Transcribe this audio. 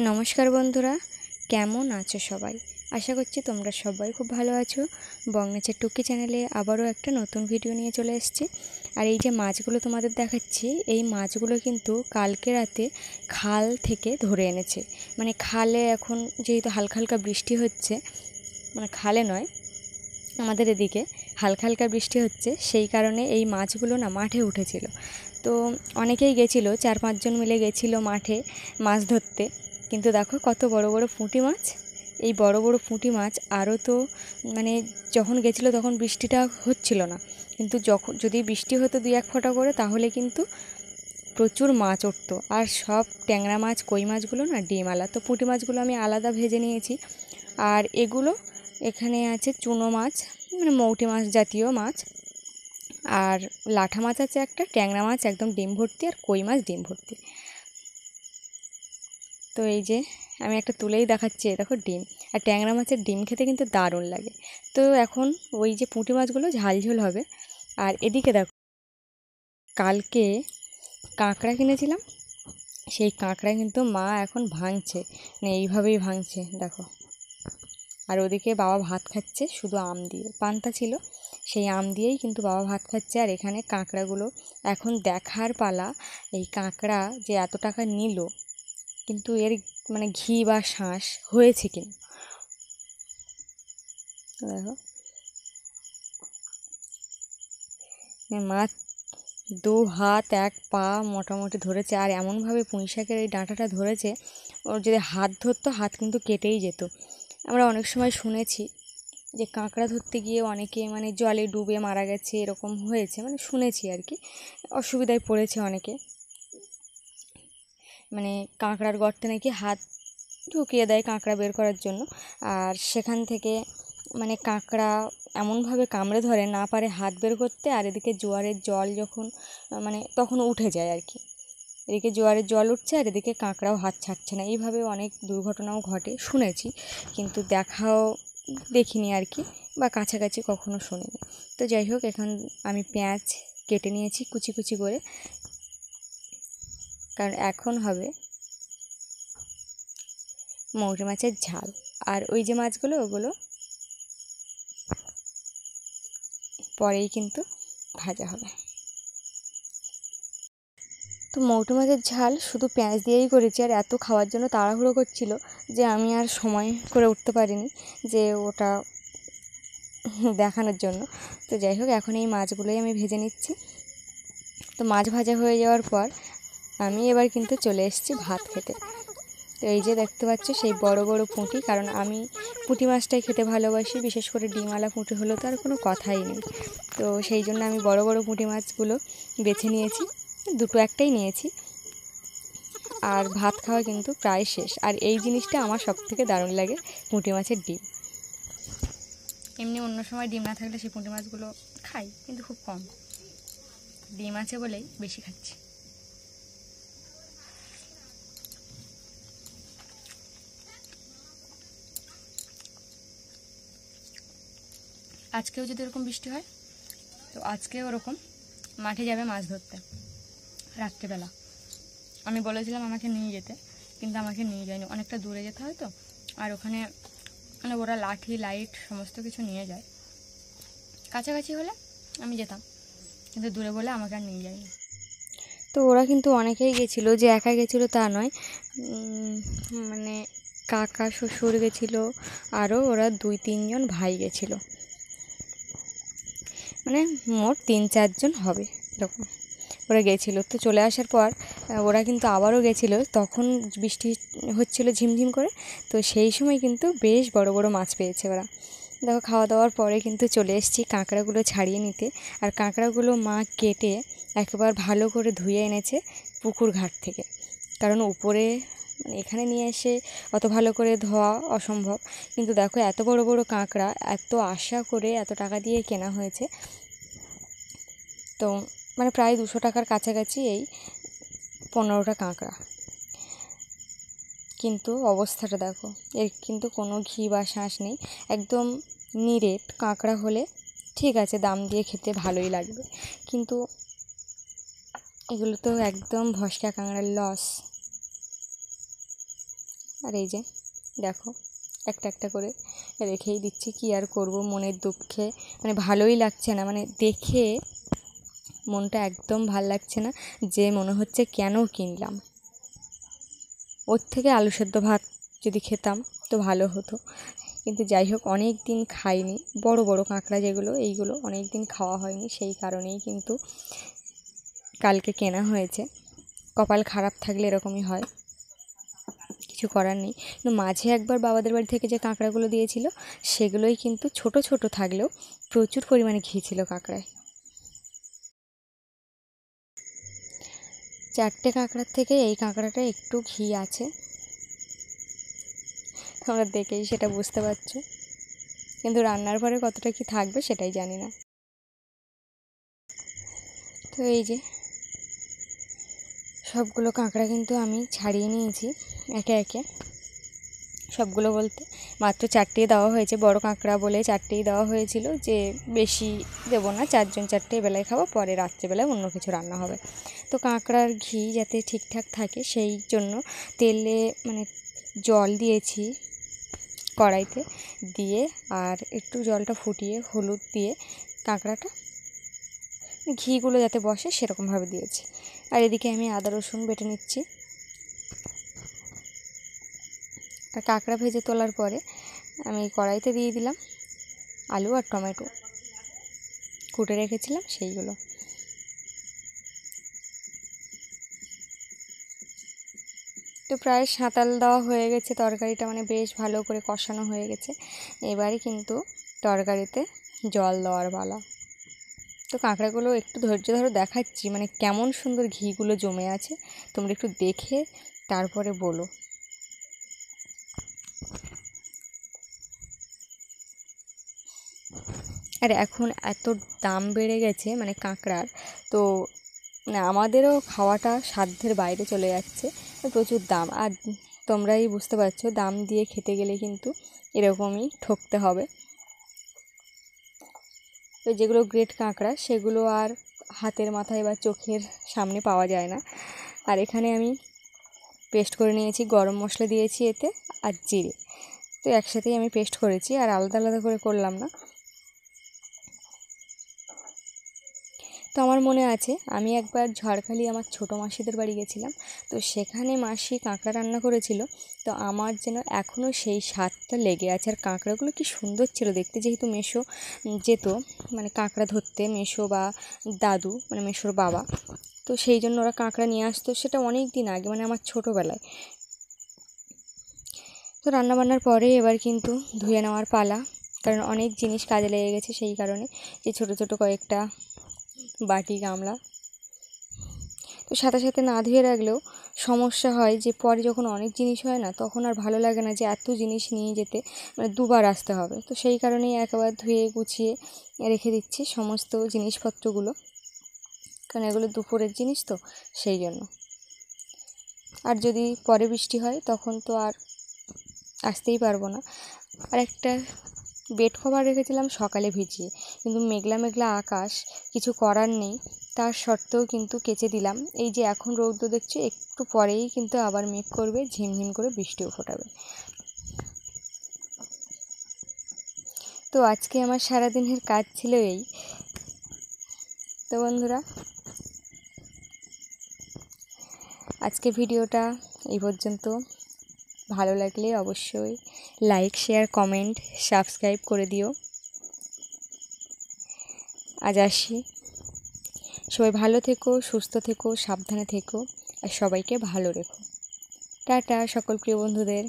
নমস্কার বন্ধুরা, কেমন আছো সবাই? আশা করছি তোমরা সবাই খুব ভালো আছো। বংনেচার টুকি চ্যানেলে আবারও একটা নতুন ভিডিও নিয়ে চলে এসেছি। আর এই যে মাছগুলো তোমাদের দেখাচ্ছি, এই মাছগুলো কিন্তু কালকে রাতে খাল থেকে ধরে এনেছে। মানে খালে এখন যেহেতু হালকা হালকা বৃষ্টি হচ্ছে, মানে খালে নয়, আমাদের এদিকে হালকা হালকা বৃষ্টি হচ্ছে, সেই কারণে এই মাছগুলো না মাঠে উঠেছিল। তো অনেকেই গেছিলো, 4-5 জন মিলে গেছিলো মাঠে মাছ ধরতে। কিন্তু দেখো কত বড় বড় পুঁটি মাছ। এই বড় বড় পুঁটি মাছ আরও তো মানে যখন গেছিলো তখন বৃষ্টিটা হচ্ছিল না, কিন্তু যখন যদি বৃষ্টি হতো 2-1 ফোঁটা করে, তাহলে কিন্তু প্রচুর মাছ উঠতো। আর সব ট্যাংরা মাছ, কই মাছগুলো না ডিমওয়ালা। তো পুঁটি মাছগুলো আমি আলাদা ভেজে নিয়েছি। আর এগুলো এখানে আছে চুনো মাছ, মানে মৌটি মাছ জাতীয় মাছ। আর লাঠা মাছ আছে একটা, ট্যাংরা মাছ একদম ডিম ভর্তি, আর কই মাছ ডিম ভর্তি। তো এই যে আমি একটা তুলেই দেখাচ্ছি, দেখো ডিম। আর ট্যাংরা মাছের ডিম খেতে কিন্তু দারুণ লাগে। তো এখন ওই যে পুঁটি মাছগুলো ঝালঝোল হবে। আর এদিকে দেখো, কালকে কাঁকড়া কিনেছিলাম, সেই কাঁকড়া কিন্তু মা এখন ভাঙছে, মানে এইভাবেই ভাঙছে দেখো। আর ওদিকে বাবা ভাত খাচ্ছে শুধু আম দিয়ে, পান্তা ছিল সেই আম দিয়েই কিন্তু বাবা ভাত খাচ্ছে। আর এখানে কাঁকড়াগুলো এখন দেখার পালা, এই কাঁকড়া যে এত টাকা নিল, কিন্তু এর মানে ঘি বা শাঁস হয়েছে কিনা দেখো। মাছ 2 হাত 1 পা মোটামুটি ধরেছে। আর এমনভাবে পুঁই শাকের এই ডাঁটাটা ধরেছে, ওর যদি হাত ধরতো হাত কিন্তু কেটেই যেত। আমরা অনেক সময় শুনেছি যে কাঁকড়া ধরতে গিয়ে অনেকে মানে জলে ডুবে মারা গেছে, এরকম হয়েছে, মানে শুনেছি আর কি। অসুবিধায় পড়েছে অনেকে, মানে কাঁকড়ার গর্তে নাকি হাত ঢুকিয়ে দেয় কাঁকড়া বের করার জন্য। আর সেখান থেকে মানে কাঁকড়া এমনভাবে কামড়ে ধরে, না পারে হাত বের করতে। আর এদিকে জোয়ারের জল যখন মানে তখন উঠে যায় আর কি, এদিকে জোয়ারের জল উঠছে আর এদিকে কাঁকড়াও হাত ছাড়ছে না। এইভাবে অনেক দুর্ঘটনাও ঘটে শুনেছি, কিন্তু দেখিনি আর কি, বা কাছাকাছি কখনো শুনিনি। তো যাই হোক, এখন আমি পেঁয়াজ কেটে নিয়েছি কুচি কুচি করে, কারণ এখন হবে মৌরি মাছের ঝাল। আর ওই যে মাছগুলো, ওগুলো পরেই কিন্তু ভাজা হবে। তো মৌটি মাছের ঝাল শুধু পেঁয়াজ দিয়েই করেছি। আর এত খাওয়ার জন্য তাড়াহুড়ো করছিল যে আমি আর সময় করে উঠতে পারিনি যে ওটা দেখানোর জন্য। তো যাই হোক, এখন এই মাছগুলোই আমি ভেজে নিচ্ছি। তো মাছ ভাজা হয়ে যাওয়ার পর আমি এবার কিন্তু চলে এসেছি ভাত খেতে। তো এই যে দেখতে পাচ্ছ সেই বড় বড় পুঁটি, কারণ আমি পুঁটি মাছটাই খেতে ভালোবাসি, বিশেষ করে ডিমওয়ালা পুঁটি হলো তো আর কোনো কথাই নেই। তো সেই জন্য আমি বড় বড় পুঁটি মাছগুলো বেছে নিয়েছি, দুটো একটাই নিয়েছি। আর ভাত খাওয়া কিন্তু প্রায় শেষ। আর এই জিনিসটা আমার সবথেকে দারুণ লাগে, পুঁটি মাছের ডিম। এমনি অন্য সময় ডিম না থাকলে সেই পুঁটি মাছগুলো খাই, কিন্তু খুব কম। ডিম আছে বলেই বেশি খাচ্ছি। আজকেও যদি এরকম বৃষ্টি হয়, তো আজকেও ওরকম মাঠে যাবে মাছ ধরতে রাত্রেবেলা। আমি বলেছিলাম আমাকে নিয়ে যেতে, কিন্তু আমাকে নিয়ে যায়নি, অনেকটা দূরে যেতে হয় তো। আর ওখানে মানে ওরা লাঠি লাইট সমস্ত কিছু নিয়ে যায়। কাছাকাছি হলে আমি যেতাম, কিন্তু দূরে বলে আমাকে আর নিয়ে যায়নি। তো ওরা কিন্তু অনেকেই গেছিলো, যে একা গেছিলো তা নয়, মানে কাকা শ্বশুর গেছিলো, আরও ওরা 2-3 জন ভাই গেছিলো, মানে মোট 3-4 জন হবে এরকম। ওরা গেছিলো। তো চলে আসার পর ওরা কিন্তু আবারও গেছিলো, তখন বৃষ্টি হচ্ছিলো ঝিমঝিম করে। তো সেই সময় কিন্তু বেশ বড় বড় মাছ পেয়েছে ওরা। দেখো, খাওয়া দাওয়ার পরে কিন্তু চলে এসেছি কাঁকড়াগুলো ছাড়িয়ে নিতে। আর কাঁকড়াগুলো মা কেটে একবার ভালো করে ধুয়ে এনেছে পুকুর ঘাট থেকে, কারণ উপরে মানে এখানে নিয়ে এসে অত ভালো করে ধোয়া অসম্ভব। কিন্তু দেখো, এত বড় বড় কাঁকড়া, এত আশা করে এত টাকা দিয়ে কেনা হয়েছে, তো মানে প্রায় 200 টাকার কাছাকাছি এই 15টা কাঁকড়া। কিন্তু অবস্থাটা দেখো, এর কিন্তু কোনো ঘি বা শাঁস নেই, একদম নিরেট কাঁকড়া হলে ঠিক আছে, দাম দিয়ে খেতে ভালোই লাগবে, কিন্তু এগুলো তো একদম ভসকা কাঁকড়ার লস। আর এই যে দেখো একটা একটা করে রেখেই দিচ্ছি, কি আর করব, মনের দুঃখে মানে ভালোই লাগছে না, মানে দেখে মনটা একদম ভাল লাগছে না, যে মনে হচ্ছে কেন কিনলাম। ওর থেকে আলু সেদ্ধ ভাত যদি খেতাম তো ভালো হতো, কিন্তু যাই হোক অনেক দিন খাইনি, বড় বড় কাঁকড়া যেগুলো এইগুলো অনেক দিন খাওয়া হয়নি, সেই কারণেই কিন্তু কালকে কেনা হয়েছে। কপাল খারাপ থাকলে এরকমই হয়, কিছু করার নেই। কিন্তু মাঝে একবার বাবাদের বাড়ি থেকে যে কাঁকড়াগুলো দিয়েছিল সেগুলোই কিন্তু ছোট ছোট থাকলেও প্রচুর পরিমাণে ঘি ছিল কাঁকড়ায়। 4টে কাঁকড়ার থেকে এই কাঁকড়াটা একটু ঘি আছে, তোমরা দেখেই সেটা বুঝতে পারছো, কিন্তু রান্নার পরে কতটা কি থাকবে সেটাই জানি না। তো এই যে সবগুলো কাঁকড়া কিন্তু আমি ছাড়িয়ে নিয়েছি একে একে, সবগুলো বলতে মাত্র 4টেই দেওয়া হয়েছে, বড় কাঁকড়া বলে 4টেই দেওয়া হয়েছিল, যে বেশি দেবো না, 4জন 4টে বেলায় খাবো, পরে রাত্রেবেলায় অন্য কিছু রান্না হবে। তো কাঁকড়ার ঘি যাতে ঠিকঠাক থাকে সেই জন্য তেলে মানে জল দিয়েছি কড়াইতে দিয়ে, আর একটু জলটা ফুটিয়ে হলুদ দিয়ে কাঁকড়াটা ঘিগুলো যাতে বসে সেরকমভাবে দিয়েছি। আর এদিকে আমি আদা রসুন বেটে নিচ্ছি। আর কাঁকড়া ভেজে তোলার পরে আমি কড়াইতে দিয়ে দিলাম আলু আর টমেটো কুটে রেখেছিলাম সেইগুলো। তো প্রায় সাঁতাল দেওয়া হয়ে গেছে, তরকারিটা মানে বেশ ভালো করে কষানো হয়ে গেছে, এবারে কিন্তু তরকারিতে জল দেওয়ার পালা। তো কাঁকড়াগুলো একটু ধৈর্য ধরে দেখাচ্ছি, মানে কেমন সুন্দর ঘিগুলো জমে আছে, তোমরা একটু দেখে তারপরে বলো। আর এখন এত দাম বেড়ে গেছে মানে কাঁকড়ার, তো মানে আমাদেরও খাওয়াটা সাধ্যের বাইরে চলে যাচ্ছে, প্রচুর দাম। আর তোমরাই বুঝতে পারছো দাম দিয়ে খেতে গেলে কিন্তু এরকমই ঠকতে হবে। তো যেগুলো গ্রেট কাঁকড়া সেগুলো আর হাতের মাথায় বা চোখের সামনে পাওয়া যায় না। আর এখানে আমি পেস্ট করে নিয়েছি, গরম মশলা দিয়েছি এতে আর জিরে, তো একসাথেই আমি পেস্ট করেছি, আর আলাদা আলাদা করে করলাম না। তো আমার মনে আছে আমি একবার ঝড়খালি আমার ছোটো মাসিদের বাড়ি গেছিলাম, তো সেখানে মাসি কাঁকড়া রান্না করেছিল, তো আমার যেন এখনও সেই স্বাদটা লেগে আছে। আর কাঁকড়াগুলো কি সুন্দর ছিল দেখতে, যেহেতু মেসো যেত মানে কাঁকড়া ধরতে, মেসো বা দাদু মানে মেসোর বাবা, তো সেই জন্য ওরা কাঁকড়া নিয়ে আসতো, সেটা অনেক দিন আগে মানে আমার ছোটোবেলায়। তো রান্নাবান্নার পরে এবার কিন্তু ধুয়ে নেওয়ার পালা, কারণ অনেক জিনিস কাজে লেগে গেছে, সেই কারণে যে ছোটো ছোটো কয়েকটা বাটি গামলা, তো সাথে সাথে না ধুয়ে রাখলেও সমস্যা হয়, যে পরে যখন অনেক জিনিস হয় না তখন আর ভালো লাগে না যে এত জিনিস নিয়ে যেতে, মানে দুবার আসতে হবে। তো সেই কারণেই একবার ধুয়ে গুছিয়ে রেখে দিচ্ছি সমস্ত জিনিসপত্রগুলো, কারণ এগুলো দুপুরের জিনিস তো সেই জন্য। আর যদি পরে বৃষ্টি হয় তখন তো আর আসতেই পারবো না। আর একটা বেড কভার রেখেছিলাম সকালে ভিজিয়ে, কিন্তু মেঘলা মেঘলা আকাশ, কিছু করার নেই, তার সত্ত্বেও কিন্তু কেচে দিলাম। এই যে এখন রৌদ্র দেখছি, একটু পরেই কিন্তু আবার মেঘ করবে, ঝিমঝিম করে বৃষ্টিও ফোটাবে। তো আজকে আমার সারাদিনের কাজ ছিল এই। তো বন্ধুরা আজকে ভিডিওটা এই পর্যন্ত, ভালো লাগলে অবশ্যই লাইক শেয়ার কমেন্ট সাবস্ক্রাইব করে দিও। আজ আসি, সবাই ভালো থেকো, সুস্থ থেকো, সাবধানে থেকো, আর সবাইকে ভালো রেখো। টাটা সকল প্রিয় বন্ধুদের।